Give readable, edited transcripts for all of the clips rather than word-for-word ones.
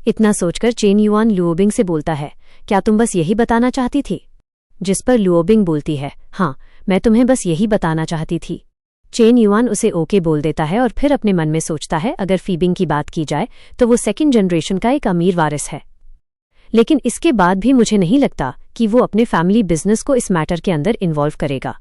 इतना सोचकर chain yuan लुओबिंग से बोलता है, क्या तुम बस यही बताना चाहती थी? जिस पर लुओबिंग बोलती है, हाँ, मैं तुम्हें बस यही बताना चाहती थी। चेन युआन उसे ओके बोल देता है और फिर अपने मन में सोचता है, अगर फीबिंग की बात की जाए तो वो सेकंड जनरेशन का एक अमीर वारिस है, लेकिन इसके बाद भी मुझे नहीं लगता कि वो अपने फैमिली बिजनेस को इस मैटर के अंदर इन्वॉल्व करेगा,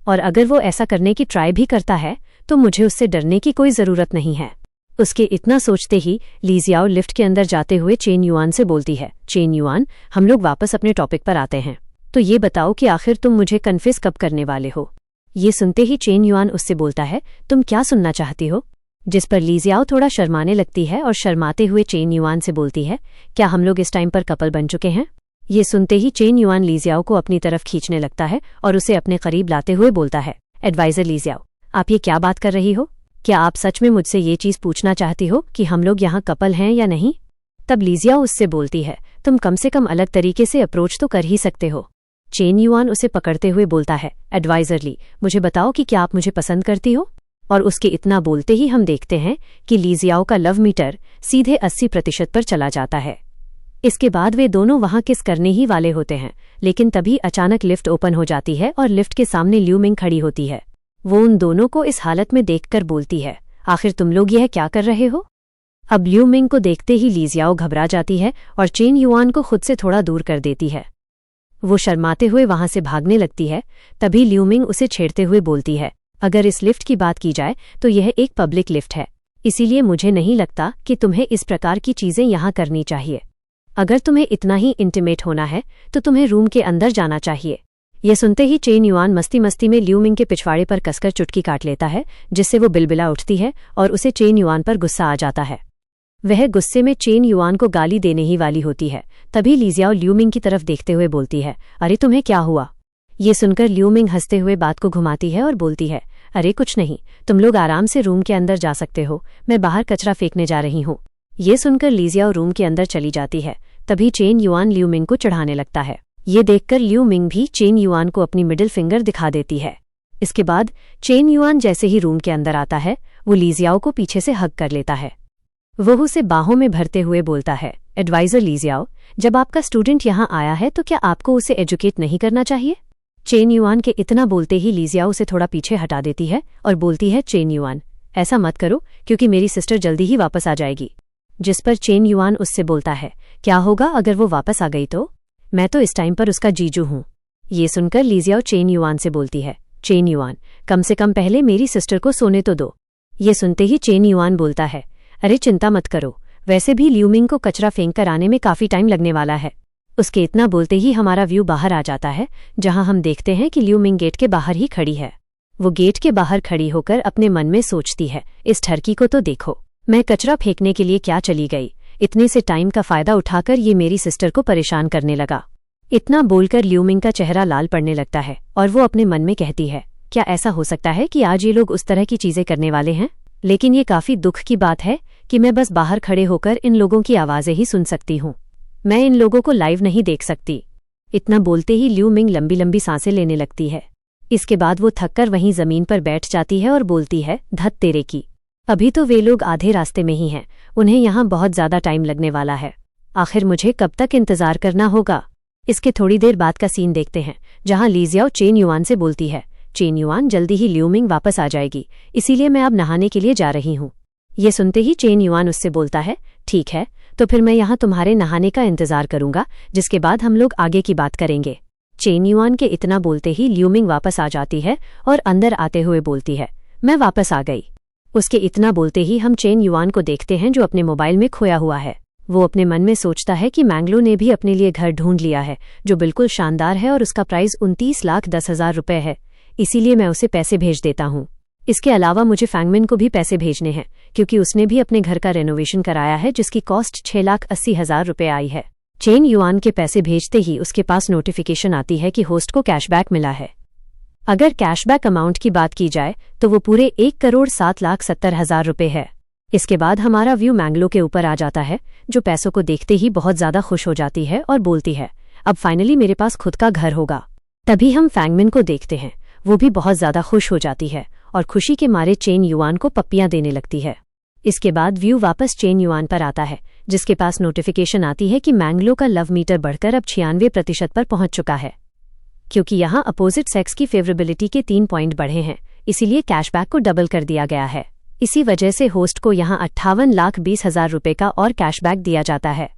और अगर वो ऐसा करने की ट्राई भी करता है तो मुझे उससे डरने की कोई ज़रूरत नहीं है। उसके इतना सोचते ही लीजियाओ लिफ्ट के अंदर जाते हुए चेन युआन से बोलती है, चेन युआन, हम लोग वापस अपने टॉपिक पर आते हैं, तो ये बताओ कि आखिर तुम मुझे कन्फेस कब करने वाले हो? ये सुनते ही चेन युआन उससे बोलता है, तुम क्या सुनना चाहती हो? जिस पर लीजियाओ थोड़ा शर्माने लगती है और शर्माते हुए चेन युआन से बोलती है, क्या हम लोग इस टाइम पर कपल बन चुके हैं? ये सुनते ही चेन युआन लीजियाओ को अपनी तरफ खींचने लगता है और उसे अपने करीब लाते हुए बोलता है, एडवाइजर लीजियाओ, आप ये क्या बात कर रही हो? क्या आप सच में मुझसे ये चीज़ पूछना चाहती हो कि हम लोग यहाँ कपल हैं या नहीं? तब लीजियाओ उससे बोलती है, तुम कम से कम अलग तरीके से अप्रोच तो कर ही सकते हो। चेन युआन उसे पकड़ते हुए बोलता है, एडवाइजर ली, मुझे बताओ कि क्या आप मुझे पसंद करती हो? और उसके इतना बोलते ही हम देखते हैं कि लीजियाओ का लव मीटर सीधे 80% पर चला जाता है। इसके बाद वे दोनों वहां किस करने ही वाले होते हैं, लेकिन तभी अचानक लिफ्ट ओपन हो जाती है और लिफ्ट के सामने ल्यू मिंग खड़ी होती है। वो उन दोनों को इस हालत में देखकर बोलती है, आखिर तुम लोग यह क्या कर रहे हो? अब ल्यू मिंग को देखते ही लीजियाओ घबरा जाती है और चेन युआन को खुद से थोड़ा दूर कर देती है। वो शर्माते हुए वहां से भागने लगती है। तभी ल्यू मिंग उसे छेड़ते हुए बोलती है, अगर इस लिफ्ट की बात की जाए तो यह एक पब्लिक लिफ्ट है, इसीलिए मुझे नहीं लगता कि तुम्हें इस प्रकार की चीजें यहाँ करनी चाहिए। अगर तुम्हें इतना ही इंटीमेट होना है तो तुम्हें रूम के अंदर जाना चाहिए। यह सुनते ही चेन युआन मस्ती मस्ती में ल्यू मिंग के पिछवाड़े पर कसकर चुटकी काट लेता है, जिससे वो बिलबिला उठती है और उसे चेन युआन पर गुस्सा आ जाता है। वह गुस्से में चेन युआन को गाली देने ही वाली होती है। तभी लीजियाओ ल्यू मिंग की तरफ देखते हुए बोलती है, अरे तुम्हें क्या हुआ? ये सुनकर ल्यू मिंग हंसते हुए बात को घुमाती है और बोलती है, अरे कुछ नहीं, तुम लोग आराम से रूम के अंदर जा सकते हो, मैं बाहर कचरा फेंकने जा रही हूँ। ये सुनकर लीजियाओ रूम के अंदर चली जाती है। तभी चेन युआन ल्यू मिंग को चढ़ाने लगता है। ये देखकर ल्यू मिंग भी चेन युआन को अपनी मिडिल फिंगर दिखा देती है। इसके बाद चेन युआन जैसे ही रूम के अंदर आता है, वो लीजियाओ को पीछे से हग कर लेता है। वो उसे बाहों में भरते हुए बोलता है, एडवाइजर लीजियाओ, जब आपका स्टूडेंट यहाँ आया है तो क्या आपको उसे एजुकेट नहीं करना चाहिए? चेन युआन के इतना बोलते ही लीजियाओ उसे थोड़ा पीछे हटा देती है और बोलती है, चेन युआन, ऐसा मत करो क्योंकि मेरी सिस्टर जल्दी ही वापस आ जाएगी। जिस पर चेन युआन उससे बोलता है, क्या होगा अगर वो वापस आ गई तो? मैं तो इस टाइम पर उसका जीजू हूँ। ये सुनकर लीजियाओ चेन युआन से बोलती है, चेन युआन, कम से कम पहले मेरी सिस्टर को सोने तो दो। ये सुनते ही चेन युआन बोलता है, अरे चिंता मत करो, वैसे भी ल्यू मिंग को कचरा फेंक कर आने में काफी टाइम लगने वाला है। उसके इतना बोलते ही हमारा व्यू बाहर आ जाता है, जहां हम देखते हैं कि ल्यू मिंग गेट के बाहर ही खड़ी है। वो गेट के बाहर खड़ी होकर अपने मन में सोचती है, इस ठरकी को तो देखो, मैं कचरा फेंकने के लिए क्या चली गई, इतने से टाइम का फायदा उठाकर ये मेरी सिस्टर को परेशान करने लगा। इतना बोलकर ल्यू मिंग का चेहरा लाल पड़ने लगता है और वो अपने मन में कहती है, क्या ऐसा हो सकता है कि आज ये लोग उस तरह की चीजें करने वाले हैं? लेकिन ये काफी दुख की बात है कि मैं बस बाहर खड़े होकर इन लोगों की आवाजें ही सुन सकती हूँ, मैं इन लोगों को लाइव नहीं देख सकती। इतना बोलते ही ल्यू मिंग लंबी लंबी सांसें लेने लगती है। इसके बाद वो थककर वहीं जमीन पर बैठ जाती है और बोलती है, धत तेरे की, अभी तो वे लोग आधे रास्ते में ही हैं, उन्हें यहाँ बहुत ज्यादा टाइम लगने वाला है। आखिर मुझे कब तक इंतजार करना होगा? इसके थोड़ी देर बाद का सीन देखते हैं, जहाँ लीजियाओ चेन युआन से बोलती है, चेन युआन, जल्दी ही ल्यू मिंग वापस आ जाएगी, इसीलिए मैं अब नहाने के लिए जा रही हूँ। ये सुनते ही चेन युआन उससे बोलता है, ठीक है, तो फिर मैं यहाँ तुम्हारे नहाने का इंतजार करूंगा, जिसके बाद हम लोग आगे की बात करेंगे। चेन युआन के इतना बोलते ही ल्यू मिंग वापस आ जाती है और अंदर आते हुए बोलती है, मैं वापस आ गई। उसके इतना बोलते ही हम चेन युआन को देखते हैं जो अपने मोबाइल में खोया हुआ है। वो अपने मन में सोचता है कि मैंगलो ने भी अपने लिए घर ढूंढ लिया है जो बिल्कुल शानदार है और उसका प्राइस 29,10,000 रुपये है, इसीलिए मैं उसे पैसे भेज देता हूँ। इसके अलावा मुझे फैंगमिन को भी पैसे भेजने हैं क्योंकि उसने भी अपने घर का रेनोवेशन कराया है जिसकी कॉस्ट 6,80,000 रुपये आई है। चेन युआन के पैसे भेजते ही उसके पास नोटिफिकेशन आती है कि होस्ट को कैशबैक मिला है। अगर कैशबैक अमाउंट की बात की जाए तो वो पूरे 1,07,70,000 रुपये है। इसके बाद हमारा व्यू मैंगलो के ऊपर आ जाता है, जो पैसों को देखते ही बहुत ज्यादा खुश हो जाती है और बोलती है, अब फाइनली मेरे पास खुद का घर होगा। तभी हम फैंगमिन को देखते हैं, वो भी बहुत ज्यादा खुश हो जाती है और खुशी के मारे चेन युआन को पप्पियां देने लगती है। इसके बाद व्यू वापस चेन युआन पर आता है, जिसके पास नोटिफिकेशन आती है कि मैंगलो का लव मीटर बढ़कर अब 96% पर पहुंच चुका है। क्योंकि यहाँ अपोजिट सेक्स की फेवरेबिलिटी के 3 पॉइंट बढ़े हैं, इसीलिए कैशबैक को डबल कर दिया गया है। इसी वजह से होस्ट को यहाँ 58,20,000 रुपये का और कैशबैक दिया जाता है।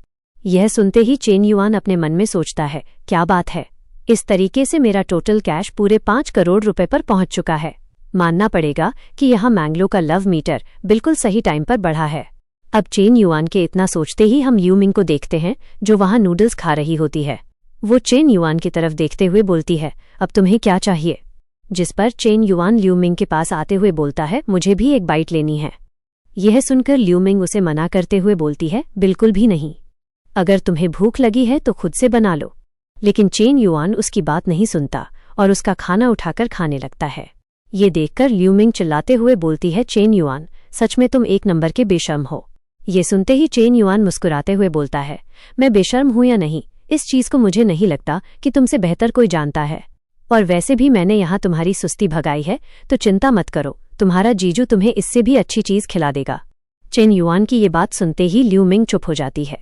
यह सुनते ही चेन युआन अपने मन में सोचता है, क्या बात है, इस तरीके से मेरा टोटल कैश पूरे 5 करोड़ रुपए पर पहुंच चुका है। मानना पड़ेगा कि यहाँ मैंगलो का लव मीटर बिल्कुल सही टाइम पर बढ़ा है। अब चेन युआन के इतना सोचते ही हम ल्यूमिंग को देखते हैं, जो वहाँ नूडल्स खा रही होती है। वो चेन युआन की तरफ देखते हुए बोलती है, अब तुम्हें क्या चाहिए? जिस पर चेन युआन ल्यूमिंग के पास आते हुए बोलता है, मुझे भी एक बाइट लेनी है। यह सुनकर ल्यूमिंग उसे मना करते हुए बोलती है, बिल्कुल भी नहीं, अगर तुम्हें भूख लगी है तो खुद से बना लो। लेकिन चेन युआन उसकी बात नहीं सुनता और उसका खाना उठाकर खाने लगता है। ये देखकर ल्यूमिंग चिल्लाते हुए बोलती है, चेन युआन, सच में तुम एक नंबर के बेशर्म हो। ये सुनते ही चेन युआन मुस्कुराते हुए बोलता है, मैं बेशर्म हूं या नहीं, इस चीज को मुझे नहीं लगता कि तुमसे बेहतर कोई जानता है। और वैसे भी मैंने यहाँ तुम्हारी सुस्ती भगाई है, तो चिंता मत करो, तुम्हारा जीजू तुम्हें इससे भी अच्छी चीज खिला देगा। चेन युआन की ये बात सुनते ही ल्यूमिंग चुप हो जाती है।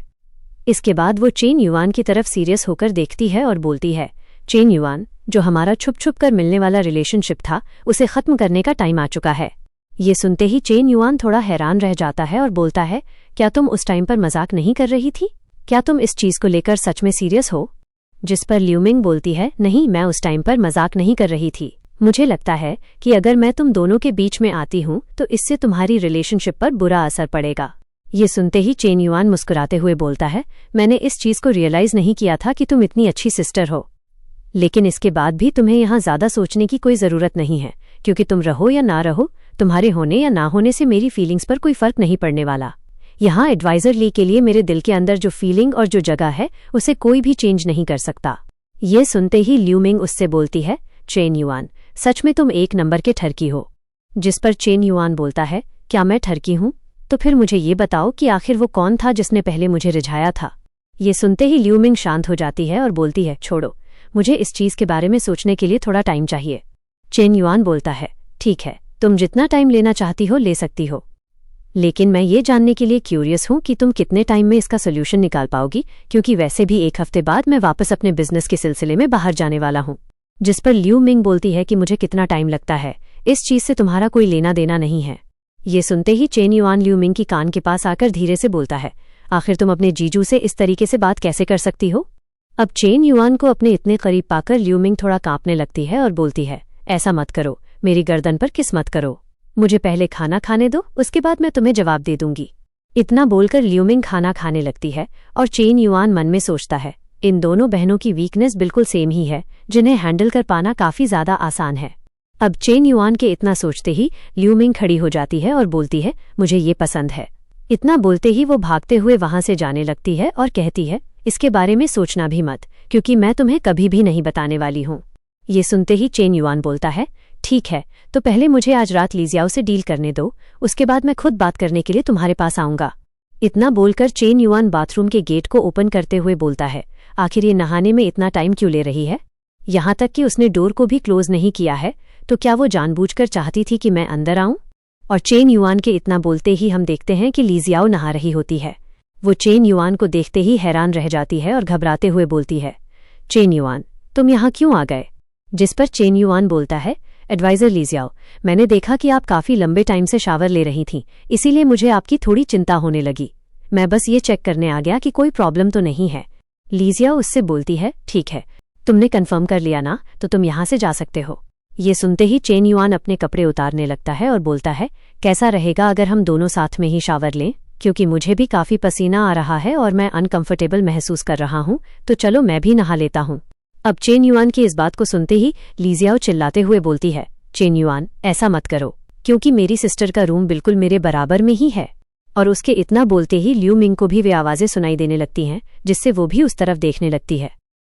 इसके बाद वो चेन युआन की तरफ सीरियस होकर देखती है और बोलती है, चेन युआन, जो हमारा छुप छुप कर मिलने वाला रिलेशनशिप था, उसे खत्म करने का टाइम आ चुका है। ये सुनते ही चेन युआन थोड़ा हैरान रह जाता है और बोलता है, क्या तुम उस टाइम पर मजाक नहीं कर रही थी? क्या तुम इस चीज को लेकर सच में सीरियस हो? जिस पर ल्यूमिंग बोलती है, नहीं, मैं उस टाइम पर मजाक नहीं कर रही थी। मुझे लगता है कि अगर मैं तुम दोनों के बीच में आती हूं तो इससे तुम्हारी रिलेशनशिप पर बुरा असर पड़ेगा। ये सुनते ही चेन युआन मुस्कुराते हुए बोलता है, मैंने इस चीज को रियलाइज नहीं किया था कि तुम इतनी अच्छी सिस्टर हो। लेकिन इसके बाद भी तुम्हें यहाँ ज्यादा सोचने की कोई जरूरत नहीं है, क्योंकि तुम रहो या ना रहो, तुम्हारे होने या ना होने से मेरी फीलिंग्स पर कोई फर्क नहीं पड़ने वाला। यहाँ एडवाइजर ली के लिए मेरे दिल के अंदर जो फीलिंग और जो जगह है, उसे कोई भी चेंज नहीं कर सकता। ये सुनते ही ल्यूमिंग उससे बोलती है, चेन युआन, सच में तुम एक नंबर के ठरकी हो। जिस पर चेन युआन बोलता है, क्या मैं ठरकी हूं? तो फिर मुझे ये बताओ कि आखिर वो कौन था जिसने पहले मुझे रिझाया था? ये सुनते ही ल्यूमिंग शांत हो जाती है और बोलती है, छोड़ो, मुझे इस चीज के बारे में सोचने के लिए थोड़ा टाइम चाहिए। चेन युआन बोलता है, ठीक है, तुम जितना टाइम लेना चाहती हो ले सकती हो, लेकिन मैं ये जानने के लिए क्यूरियस हूं कि तुम कितने टाइम में इसका सोल्यूशन निकाल पाओगी, क्योंकि वैसे भी 1 हफ्ते बाद मैं वापस अपने बिजनेस के सिलसिले में बाहर जाने वाला हूं। जिस पर ल्यूमिंग बोलती है कि मुझे कितना टाइम लगता है, इस चीज से तुम्हारा कोई लेना देना नहीं है। ये सुनते ही चेन युआन ल्यूमिंग की कान के पास आकर धीरे से बोलता है, आखिर तुम अपने जीजू से इस तरीके से बात कैसे कर सकती हो? अब चेन युआन को अपने इतने करीब पाकर ल्यूमिंग थोड़ा कांपने लगती है और बोलती है, ऐसा मत करो, मेरी गर्दन पर किस मत करो, मुझे पहले खाना खाने दो, उसके बाद मैं तुम्हें जवाब दे दूंगी। इतना बोलकर ल्यूमिंग खाना खाने लगती है और चेन युआन मन में सोचता है, इन दोनों बहनों की वीकनेस बिल्कुल सेम ही है, जिन्हें हैंडल कर पाना काफी ज्यादा आसान है। अब चेन युआन के इतना सोचते ही ल्यूमिंग खड़ी हो जाती है और बोलती है, मुझे ये पसंद है। इतना बोलते ही वो भागते हुए वहां से जाने लगती है और कहती है, इसके बारे में सोचना भी मत, क्योंकि मैं तुम्हें कभी भी नहीं बताने वाली हूँ। ये सुनते ही चेन युआन बोलता है, ठीक है, तो पहले मुझे आज रात लीजियाओ से डील करने दो, उसके बाद मैं खुद बात करने के लिए तुम्हारे पास आऊंगा। इतना बोलकर चेन युआन बाथरूम के गेट को ओपन करते हुए बोलता है, आखिर ये नहाने में इतना टाइम क्यों ले रही है? यहाँ तक कि उसने डोर को भी क्लोज नहीं किया है, तो क्या वो जानबूझकर चाहती थी कि मैं अंदर आऊं? और चेन युआन के इतना बोलते ही हम देखते हैं कि लीजियाओ नहा रही होती है। वो चेन युआन को देखते ही हैरान रह जाती है और घबराते हुए बोलती है, चेन युआन, तुम यहाँ क्यों आ गए? जिस पर चेन युआन बोलता है, एडवाइजर लीजियाओ, मैंने देखा कि आप काफी लंबे टाइम से शावर ले रही थीं, इसीलिए मुझे आपकी थोड़ी चिंता होने लगी। मैं बस ये चेक करने आ गया कि कोई प्रॉब्लम तो नहीं है। लीजियाओ उससे बोलती है, ठीक है, तुमने कंफर्म कर लिया ना, तो तुम यहाँ से जा सकते हो। ये सुनते ही चेन युआन अपने कपड़े उतारने लगता है और बोलता है, कैसा रहेगा अगर हम दोनों साथ में ही शावर लें, क्योंकि मुझे भी काफी पसीना आ रहा है और मैं अनकंफर्टेबल महसूस कर रहा हूँ, तो चलो मैं भी नहा लेता हूँ। अब चेन युआन की इस बात को सुनते ही लीजियाओ चिल्लाते हुए बोलती है, चेन युआन, ऐसा मत करो, क्योंकि मेरी सिस्टर का रूम बिल्कुल मेरे बराबर में ही है। और उसके इतना बोलते ही ल्यूमिंग को भी वे आवाजें सुनाई देने लगती हैं, जिससे वो भी उस तरफ देखने लगती है।